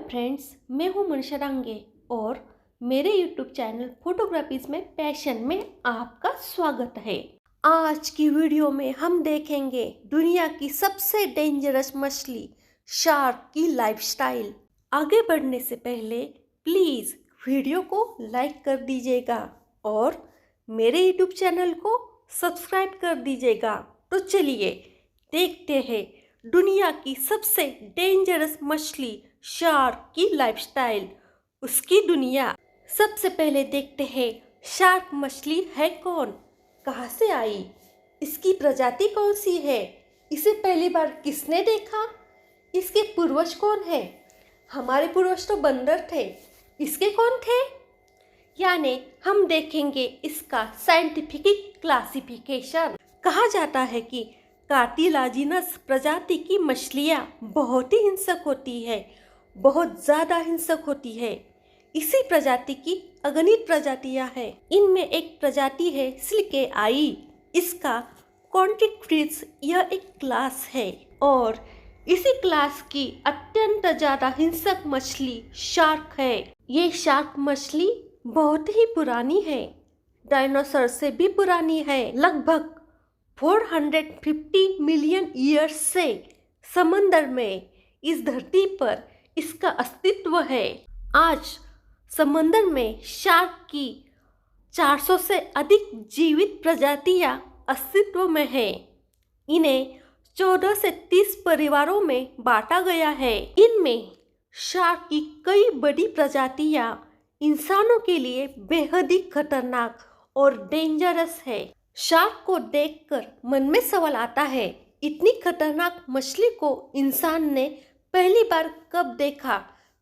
Friends, मैं हूं मनीषा डांगे और मेरे यूट्यूब चैनल फोटोग्राफीज में पैशन में आपका स्वागत है। आज की वीडियो में हम देखेंगे दुनिया की सबसे डेंजरस मछली शार्क की लाइफस्टाइल। आगे बढ़ने से पहले प्लीज वीडियो को लाइक कर दीजिएगा और मेरे यूट्यूब चैनल को सब्सक्राइब कर दीजिएगा। तो चलिए देखते हैं दुनिया की सबसे डेंजरस मछली शार्क की लाइफस्टाइल, उसकी दुनिया। सबसे पहले देखते हैं शार्क मछली है कौन, कहाँ से आई, इसकी प्रजाति कौन सी है, इसे पहली बार किसने देखा, इसके पूर्वज कौन है। हमारे पूर्वज तो बंदर थे, इसके कौन थे। यानी हम देखेंगे इसका साइंटिफिक क्लासिफिकेशन। कहा जाता है कि कार्टिलाजिनस प्रजाति की मछलियाँ बहुत ही हिंसक होती है, बहुत ज़्यादा हिंसक होती है। इसी प्रजाति की अगणित प्रजातियाँ हैं। इनमें एक प्रजाति है सिल्के आई। इसका कॉन्टिक्ट्रिस यह एक क्लास है और इसी क्लास की अत्यंत ज़्यादा हिंसक मछली शार्क है। ये शार्क मछली बहुत ही पुरानी है, डायनासोर से भी पुरानी है। लगभग 450 मिलियन ईयर्स से समंदर में इस धरती पर इसका अस्तित्व है। आज समंदर में शार्क की 400 से अधिक जीवित प्रजातियां अस्तित्व में है। इन्हें 14 से 30 परिवारों में बांटा गया है। इनमें शार्क की कई बड़ी प्रजातियां इंसानों के लिए बेहद ही खतरनाक और डेंजरस है। शार्क को देखकर मन में सवाल आता है, इतनी खतरनाक मछली को इंसान ने पहली बार कब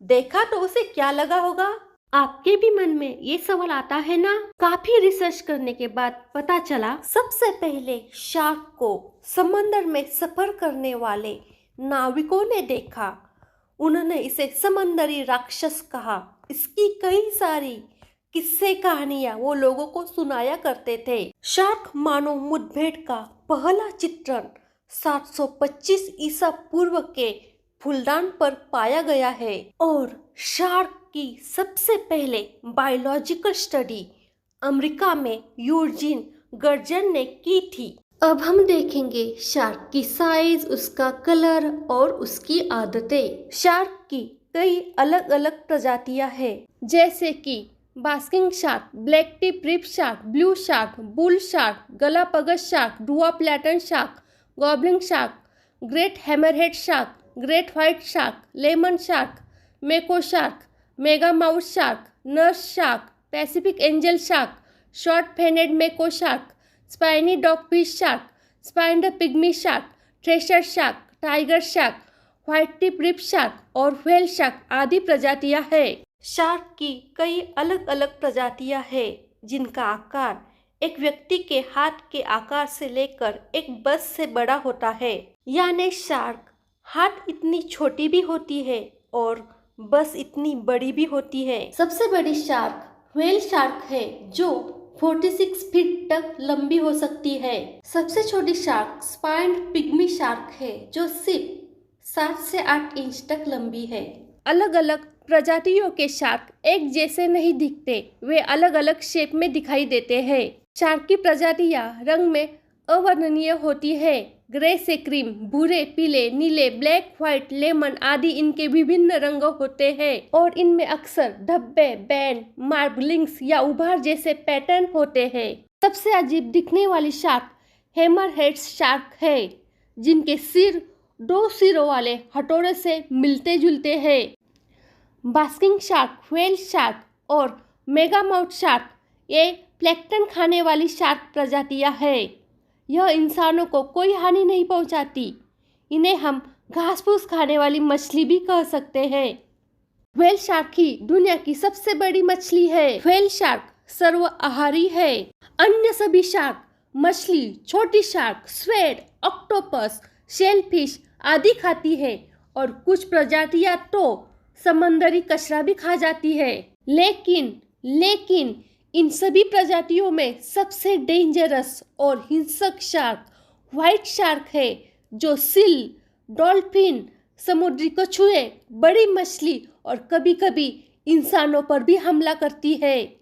देखा तो उसे क्या लगा होगा। आपके भी मन में ये सवाल आता है ना। काफी रिसर्च करने के बाद पता चला सबसे पहले शार्क को समंदर में सफर करने वाले नाविकों ने देखा। उन्होंने इसे समंदरी राक्षस कहा। इसकी कई सारी किस्से कहानियां वो लोगों को सुनाया करते थे। शार्क मानव मुठभेड़ का पहला चित्रण 725 ईसा पूर्व के फूलदान पर पाया गया है और शार्क की सबसे पहले बायोलॉजिकल स्टडी अमेरिका में यूजीन गर्जन ने की थी। अब हम देखेंगे शार्क की साइज, उसका कलर और उसकी आदतें। शार्क की कई अलग अलग प्रजातियां हैं, जैसे कि basking shark, black tip reef shark, blue shark, bull shark, Galapagos shark, dwarf lantern shark, goblin shark, great hammerhead shark, great white shark, lemon shark, mako shark, mega mouth shark, nurse shark, Pacific angel shark, short finned mako shark, spiny dogfish shark, spider pygmy shark, thresher shark, tiger shark, white tip reef shark और whale shark आदि प्रजातियां हैं। Shark की कई अलग अलग प्रजातियां हैं जिनका आकार एक व्यक्ति के हाथ के आकार से लेकर एक बस से बड़ा होता है। यानी शार्क हाथ इतनी छोटी भी होती है और बस इतनी बड़ी भी होती है। सबसे बड़ी शार्क व्हेल शार्क है जो 46 फीट तक लंबी हो सकती है। सबसे छोटी शार्क स्पाइन्ड पिग्मी शार्क है जो सिर्फ 7 से 8 इंच तक लंबी है। अलग अलग प्रजातियों के शार्क एक जैसे नहीं दिखते, वे अलग अलग शेप में दिखाई देते हैं। शार्क की प्रजातियां रंग में अवर्णनीय होती है। ग्रे से क्रीम, भूरे, पीले, नीले, ब्लैक, व्हाइट, लेमन आदि इनके विभिन्न रंग होते हैं और इनमें अक्सर धब्बे, बैंड, मार्बलिंग्स या उभार जैसे पैटर्न होते हैं। सबसे अजीब दिखने वाली शार्क हैमरहेड शार्क है, जिनके सिर 2 सिरों वाले हथौड़े से मिलते जुलते हैं। बास्किंग शार्क, व्हेल शार्क और मेगामाउथ शार्क ये प्लैंकटन खाने वाली शार्क प्रजातियां हैं। यह इंसानों को कोई हानि नहीं पहुंचाती। इन्हें हम घास फूस खाने वाली मछली भी कह सकते हैं। व्हेल शार्क ही दुनिया की सबसे बड़ी मछली है। व्हेल शार्क सर्वाहारी है। अन्य सभी शार्क मछली, छोटी शार्क, स्क्विड, ऑक्टोपस, शेलफिश आदि खाती है और कुछ प्रजातियां तो समंदरी कचरा भी खा जाती है। लेकिन इन सभी प्रजातियों में सबसे डेंजरस और हिंसक शार्क व्हाइट शार्क है जो सील, डॉल्फिन, समुद्री कछुए, बड़ी मछली और कभी-कभी इंसानों पर भी हमला करती है।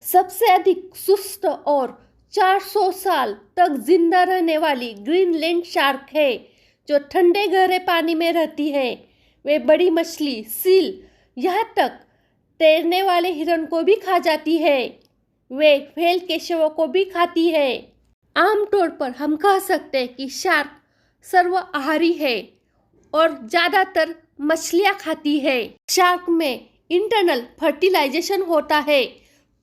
सबसे अधिक सुस्त और 400 साल तक जिंदा रहने वाली ग्रीनलैंड शार्क है, जो ठंडे गहरे पानी में रहती है। वे बड़ी मछली, सील, यहाँ तक तैरने वाले हिरन को भी खा जाती है। वे व्हेल के शवों को भी खाती है। आमतौर पर हम कह सकते हैं कि शार्क सर्वाहारी है और ज़्यादातर मछलियाँ खाती है। शार्क में इंटरनल फर्टिलाइजेशन होता है।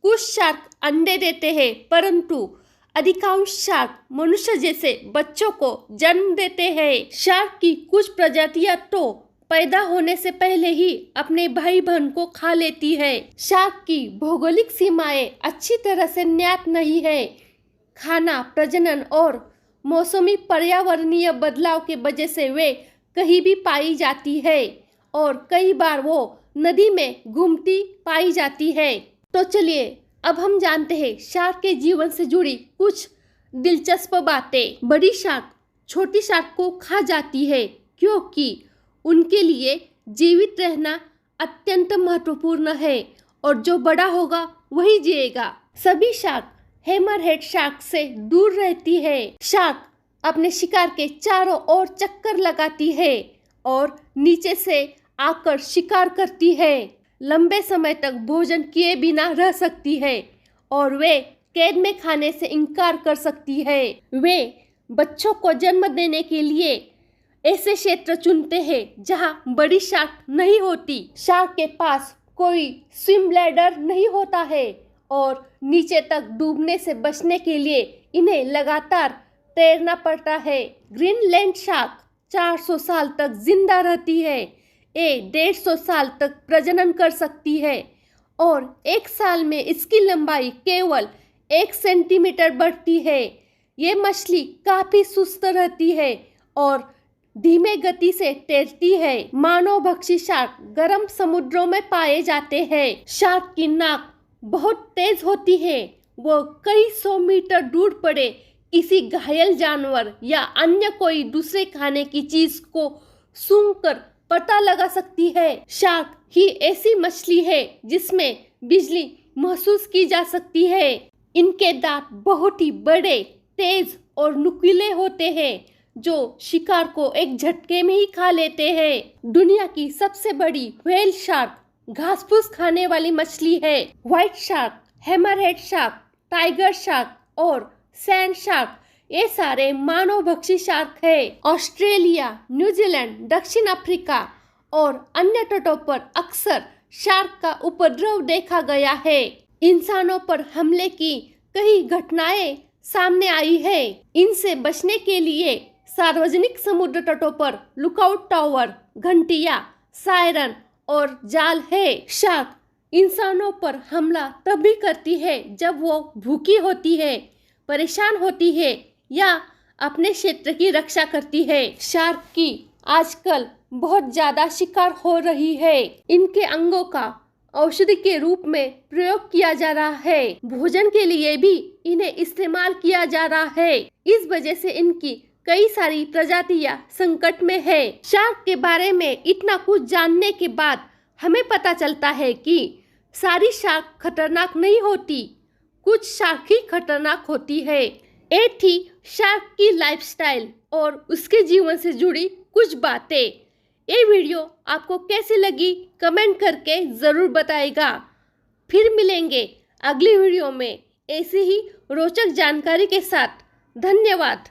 कुछ शार्क अंडे देते हैं, परंतु अधिकांश शार्क मनुष्य जैसे बच्चों को जन्म देते हैं। शार्क की कुछ प्रजातियां तो पैदा होने से पहले ही अपने भाई बहन को खा लेती है। शार्क की भौगोलिक सीमाएं अच्छी तरह से ज्ञात नहीं है। खाना, प्रजनन और मौसमी पर्यावरणीय बदलाव के वजह से वे कहीं भी पाई जाती है और कई बार वो नदी में घूमती पाई जाती है। तो चलिए अब हम जानते हैं शार्क के जीवन से जुड़ी कुछ दिलचस्प बातें। बड़ी शार्क छोटी शार्क को खा जाती है क्योंकि उनके लिए जीवित रहना अत्यंत महत्वपूर्ण है और जो बड़ा होगा वही जिएगा। सभी शार्क हैमरहेड शार्क से दूर रहती है। शार्क अपने शिकार के चारों ओर चक्कर लगाती है और नीचे से आकर शिकार करती है। लंबे समय तक भोजन किए बिना रह सकती है और वे कैद में खाने से इनकार कर सकती है। वे बच्चों को जन्म देने के लिए ऐसे क्षेत्र चुनते हैं जहां बड़ी शार्क नहीं होती। शार्क के पास कोई स्विम ब्लैडर नहीं होता है और नीचे तक डूबने से बचने के लिए इन्हें लगातार तैरना पड़ता है। ग्रीनलैंड शार्क 400 साल तक जिंदा रहती है। ये 150 साल तक प्रजनन कर सकती है और एक साल में इसकी लंबाई केवल 1 सेंटीमीटर बढ़ती है। ये मछली काफी सुस्त रहती है और धीमे गति से तैरती है। मानवभक्षी शार्क गर्म समुद्रों में पाए जाते हैं। शार्क की नाक बहुत तेज होती है। वो कई 100 मीटर दूर पड़े किसी घायल जानवर या अन्य कोई दूसरे खाने की चीज को सूंघकर पता लगा सकती है। शार्क ही ऐसी मछली है जिसमें बिजली महसूस की जा सकती है। इनके दांत बहुत ही बड़े, तेज और नुकीले होते हैं जो शिकार को एक झटके में ही खा लेते हैं। दुनिया की सबसे बड़ी व्हेल शार्क घास-फूस खाने वाली मछली है। White shark, hammerhead shark, tiger shark और सैंड शार्क ये सारे मानवभक्षी शार्क है। ऑस्ट्रेलिया, न्यूजीलैंड, दक्षिण अफ्रीका और अन्य तटों पर अक्सर शार्क का उपद्रव देखा गया है। इंसानों पर हमले की कई घटनाएं सामने आई है। इनसे बचने के लिए सार्वजनिक समुद्र तटों पर लुकआउट टावर, घंटियां, सायरन और जाल है। शार्क इंसानों पर हमला तभी करती है जब वो भूखी होती है, परेशान होती है या अपने क्षेत्र की रक्षा करती है। शार्क की आजकल बहुत ज़्यादा शिकार हो रही है। इनके अंगों का औषधि के रूप में प्रयोग किया जा रहा है। भोजन के लिए भी इन्हें इस्तेमाल किया जा रहा है। इस वजह से इनकी कई सारी प्रजातियां संकट में है। शार्क के बारे में इतना कुछ जानने के बाद हमें पता चलता है कि सारी शार्क खतरनाक नहीं होती, कुछ शार्क ही खतरनाक होती है। ये थी शार्क की लाइफस्टाइल और उसके जीवन से जुड़ी कुछ बातें। ये वीडियो आपको कैसी लगी कमेंट करके ज़रूर बताइएगा। फिर मिलेंगे अगली वीडियो में ऐसी ही रोचक जानकारी के साथ। धन्यवाद।